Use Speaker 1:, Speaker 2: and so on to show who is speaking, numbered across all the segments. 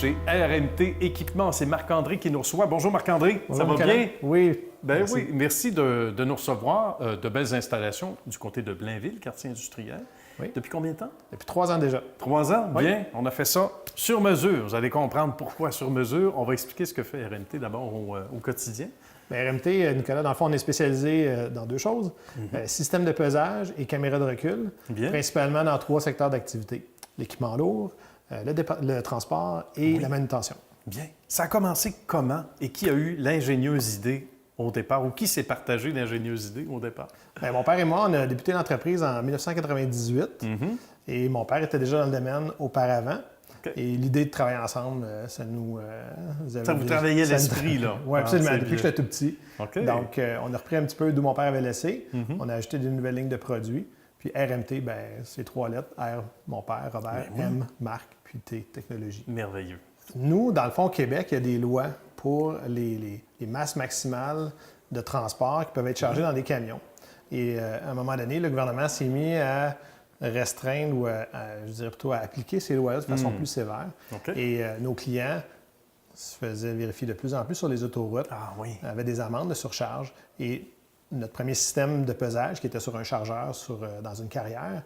Speaker 1: chez RMT Équipement. C'est Marc-André qui nous reçoit. Bonjour Marc-André, ça va bien?
Speaker 2: Oui.
Speaker 1: Ben
Speaker 2: merci.
Speaker 1: oui, merci de nous recevoir. De belles installations du côté de Blainville, quartier industriel.
Speaker 2: Oui.
Speaker 1: Depuis combien de temps?
Speaker 2: Depuis 3 ans déjà.
Speaker 1: 3 ans?
Speaker 2: Oui.
Speaker 1: Bien, on a fait ça sur mesure. Vous allez comprendre pourquoi sur mesure. On va expliquer ce que fait RMT d'abord au quotidien.
Speaker 2: Bien, RMT, Nicolas, dans le fond, on est spécialisé dans deux choses. Système de pesage et caméra de recul,
Speaker 1: Bien.
Speaker 2: principalement dans 3 secteurs d'activité. L'équipement lourd, le transport et la manutention.
Speaker 1: Bien. Ça a commencé comment et qui a eu l'ingénieuse idée au départ ou qui s'est partagé l'ingénieuse idée au départ?
Speaker 2: Bien, mon père et moi, on a débuté l'entreprise en 1998 et mon père était déjà dans le domaine auparavant.
Speaker 1: OK.
Speaker 2: Et l'idée de travailler ensemble, ça nous...
Speaker 1: Ça vous travaillait l'esprit, là.
Speaker 2: Oui, absolument,
Speaker 1: Ah,
Speaker 2: depuis que j'étais tout petit.
Speaker 1: OK.
Speaker 2: Donc, on a repris un petit peu d'où mon père avait laissé. On a ajouté des nouvelles lignes de produits. Puis RMT, bien, c'est 3 lettres. R, mon père, Robert, M, Marc, puis T, technologie.
Speaker 1: Merveilleux.
Speaker 2: Nous, dans le fond, au Québec, il y a des lois pour les masses maximales de transport qui peuvent être chargées dans des camions. Et à un moment donné, le gouvernement s'est mis à restreindre ou je dirais plutôt à appliquer ces lois-là de façon plus sévère.
Speaker 1: OK.
Speaker 2: Et nos clients se faisaient vérifier de plus en plus sur les autoroutes,
Speaker 1: Ah oui.
Speaker 2: avaient des amendes de surcharge. Et notre premier système de pesage, qui était sur un chargeur dans une carrière,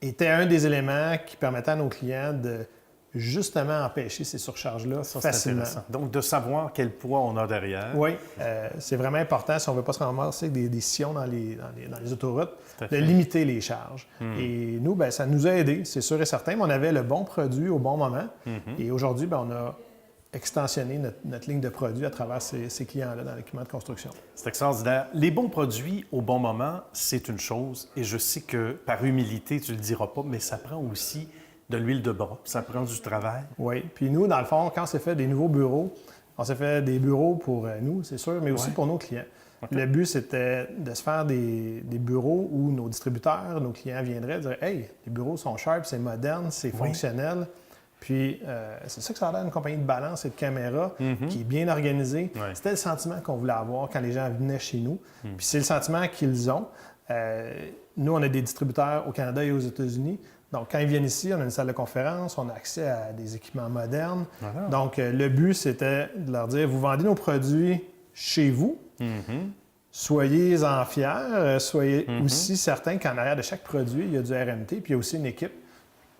Speaker 2: était un des éléments qui permettait à nos clients de justement empêcher ces surcharges-là
Speaker 1: Ça, c'est
Speaker 2: facilement.
Speaker 1: intéressant. Donc, de savoir quel poids on a derrière.
Speaker 2: Oui, c'est vraiment important si on ne veut pas se ramasser avec des sillons dans les autoroutes,
Speaker 1: Tout à
Speaker 2: de
Speaker 1: fait.
Speaker 2: limiter les charges. Et nous, bien, ça nous a aidés, c'est sûr et certain, mais on avait le bon produit au bon moment. Et aujourd'hui, bien, on a extensionné notre ligne de produits à travers ces clients-là dans l'équipement de construction.
Speaker 1: C'est extraordinaire. Les bons produits au bon moment, c'est une chose. Et je sais que, par humilité, tu ne le diras pas, mais ça prend aussi de l'huile de bras. Ça prend du travail.
Speaker 2: Oui, puis nous, dans le fond, quand on s'est fait des nouveaux bureaux, on s'est fait des bureaux pour nous, c'est sûr, mais aussi pour nos clients.
Speaker 1: OK.
Speaker 2: Le but, c'était de se faire des bureaux où nos distributeurs, nos clients viendraient dire « Hey, les bureaux sont sharp, c'est moderne, c'est fonctionnel. » Puis, c'est ça que ça a l'air d'une compagnie de balance et de caméra qui est bien organisée.
Speaker 1: Ouais.
Speaker 2: C'était le sentiment qu'on voulait avoir quand les gens venaient chez nous. Puis, c'est le sentiment qu'ils ont. Nous, on a des distributeurs au Canada et aux États-Unis. Donc, quand ils viennent ici, on a une salle de conférence, on a accès à des équipements modernes.
Speaker 1: Voilà.
Speaker 2: Donc, le but, c'était de leur dire, vous vendez nos produits chez vous, soyez-en fiers, soyez aussi certains qu'en arrière de chaque produit, il y a du RMT, puis il y a aussi une équipe.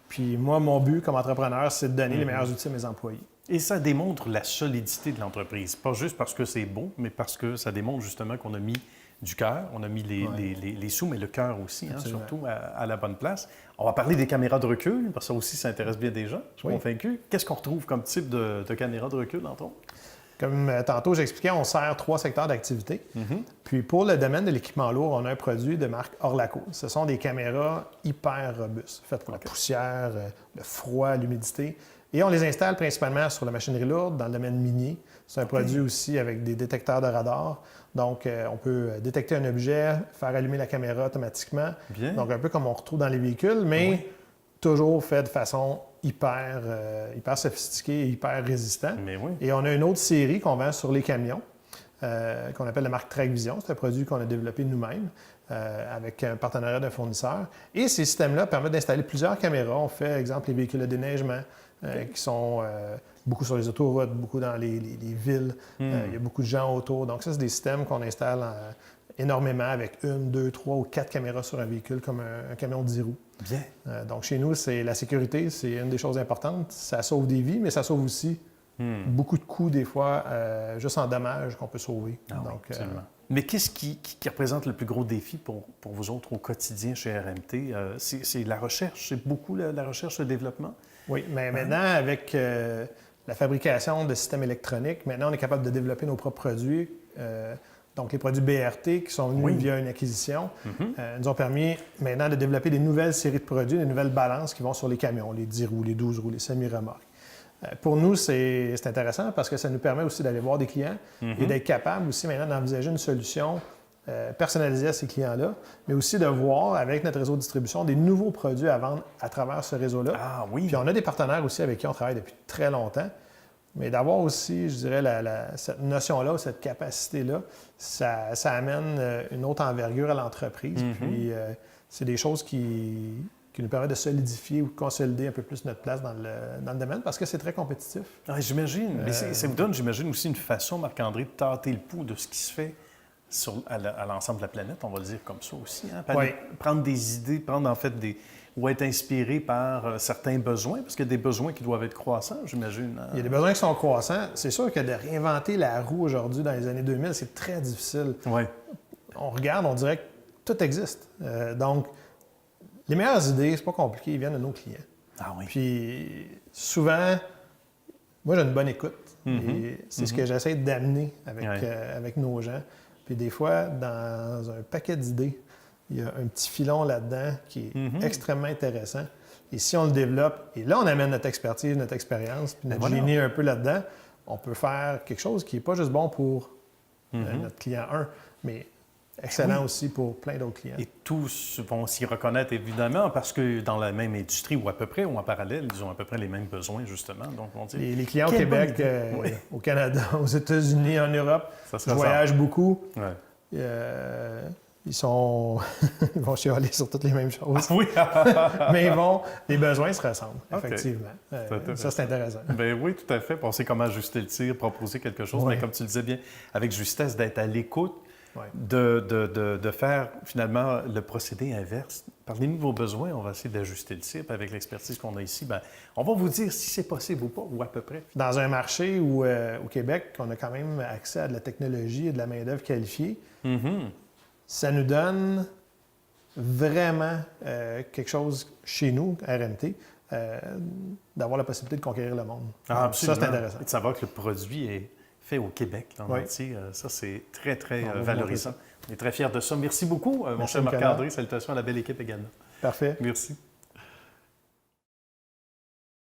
Speaker 2: Puis moi, mon but comme entrepreneur, c'est de donner les meilleurs outils à mes employés.
Speaker 1: Et ça démontre la solidité de l'entreprise. Pas juste parce que c'est beau, mais parce que ça démontre justement qu'on a mis du cœur, on a mis les sous, mais le cœur aussi, hein, surtout à la bonne place. On va parler des caméras de recul, parce que ça aussi, ça intéresse bien des gens, je suis convaincu. Qu'est-ce qu'on retrouve comme type de caméra de recul, entre autres?
Speaker 2: Comme tantôt, j'expliquais, on sert 3 secteurs d'activité. Puis pour le domaine de l'équipement lourd, on a un produit de marque Orlaco. Ce sont des caméras hyper robustes, faites pour la poussière, le froid, l'humidité. Et on les installe principalement sur la machinerie lourde, dans le domaine minier. C'est un produit aussi avec des détecteurs de radar. Donc, on peut détecter un objet, faire allumer la caméra automatiquement.
Speaker 1: Bien.
Speaker 2: Donc, un peu comme on retrouve dans les véhicules, mais toujours fait de façon hyper sophistiquée et hyper résistant.
Speaker 1: Mais oui.
Speaker 2: Et on a une autre série qu'on vend sur les camions, qu'on appelle la marque TrackVision. C'est un produit qu'on a développé nous-mêmes avec un partenariat d'un fournisseur. Et ces systèmes-là permettent d'installer plusieurs caméras. On fait, exemple, les véhicules de déneigement qui sont beaucoup sur les autoroutes, beaucoup dans les villes. Il y a beaucoup de gens autour. Donc ça, c'est des systèmes qu'on installe énormément avec 1, 2, 3 ou 4 caméras sur un véhicule comme un camion de 10 roues.
Speaker 1: Bien.
Speaker 2: Donc chez nous, c'est la sécurité, c'est une des choses importantes. Ça sauve des vies, mais ça sauve aussi beaucoup de coûts des fois, juste en dommages qu'on peut sauver.
Speaker 1: Ah oui,
Speaker 2: Donc,
Speaker 1: absolument. Mais qu'est-ce qui représente le plus gros défi pour vous autres au quotidien chez RMT? C'est la recherche, c'est beaucoup la recherche et le développement?
Speaker 2: oui, mais maintenant, avec la fabrication de systèmes électroniques, maintenant, on est capable de développer nos propres produits. Donc, les produits BRT qui sont venus via une acquisition nous ont permis maintenant de développer des nouvelles séries de produits, des nouvelles balances qui vont sur les camions, les 10 roues, les 12 roues, les semi-remorques. Pour nous, c'est intéressant parce que ça nous permet aussi d'aller voir des clients et d'être capable aussi maintenant d'envisager une solution personnalisée à ces clients-là, mais aussi de voir avec notre réseau de distribution des nouveaux produits à vendre à travers ce réseau-là.
Speaker 1: Ah oui!
Speaker 2: Puis on a des partenaires aussi avec qui on travaille depuis très longtemps. Mais d'avoir aussi, je dirais, cette notion-là, cette capacité-là, ça amène une autre envergure à l'entreprise. Puis c'est des choses qui nous permet de solidifier ou de consolider un peu plus notre place dans le domaine parce que c'est très compétitif.
Speaker 1: Ah, j'imagine. Mais ça vous donne, j'imagine, aussi une façon, Marc-André, de tâter le pouls de ce qui se fait à l'ensemble de la planète, on va le dire comme ça aussi. Hein?
Speaker 2: Oui.
Speaker 1: Prendre des idées, prendre en fait ou être inspiré par certains besoins, parce qu'il y a des besoins qui doivent être croissants, j'imagine. Hein?
Speaker 2: Il y a des besoins qui sont croissants. C'est sûr que de réinventer la roue aujourd'hui dans les années 2000, c'est très difficile.
Speaker 1: Oui.
Speaker 2: On regarde, on dirait que tout existe. Donc, les meilleures idées, c'est pas compliqué, ils viennent de nos clients.
Speaker 1: Ah oui.
Speaker 2: Puis souvent, moi j'ai une bonne écoute. Et c'est ce que j'essaie d'amener avec nos gens. Puis des fois, dans un paquet d'idées, il y a un petit filon là-dedans qui est extrêmement intéressant. Et si on le développe, et là on amène notre expertise, notre expérience, puis notre génie un peu là-dedans, on peut faire quelque chose qui n'est pas juste bon pour notre client 1, mais excellent aussi pour plein d'autres clients.
Speaker 1: Et tous vont s'y reconnaître, évidemment, parce que dans la même industrie, ou à peu près, ou en parallèle, ils ont à peu près les mêmes besoins, justement. Donc, on dit,
Speaker 2: les clients au Québec, au Canada, aux États-Unis, en Europe, je voyage beaucoup.
Speaker 1: Ouais.
Speaker 2: Ils vont chialer sur toutes les mêmes choses.
Speaker 1: Ah, oui!
Speaker 2: Mais les besoins se ressemblent, effectivement. Ça, c'est intéressant.
Speaker 1: Bien oui, tout à fait. On sait comment ajuster le tir, proposer quelque chose, mais comme tu le disais bien, avec justesse, d'être à l'écoute, de faire finalement le procédé inverse. Parlez-nous de vos besoins, on va essayer d'ajuster le tir. Puis avec l'expertise qu'on a ici, bien, on va vous dire si c'est possible ou pas, ou à peu près.
Speaker 2: Dans un marché où, au Québec, on a quand même accès à de la technologie et de la main-d'œuvre qualifiée, ça nous donne vraiment quelque chose chez nous, RMT, d'avoir la possibilité de conquérir le monde.
Speaker 1: Ah, absolument.
Speaker 2: Ça, c'est intéressant.
Speaker 1: Et de savoir que le produit est fait au Québec, en entier, ça, c'est très, très valorisant. On est très fiers de ça. Merci beaucoup, mon cher Marc-André. Salutations à la belle équipe également.
Speaker 2: Parfait.
Speaker 1: Merci.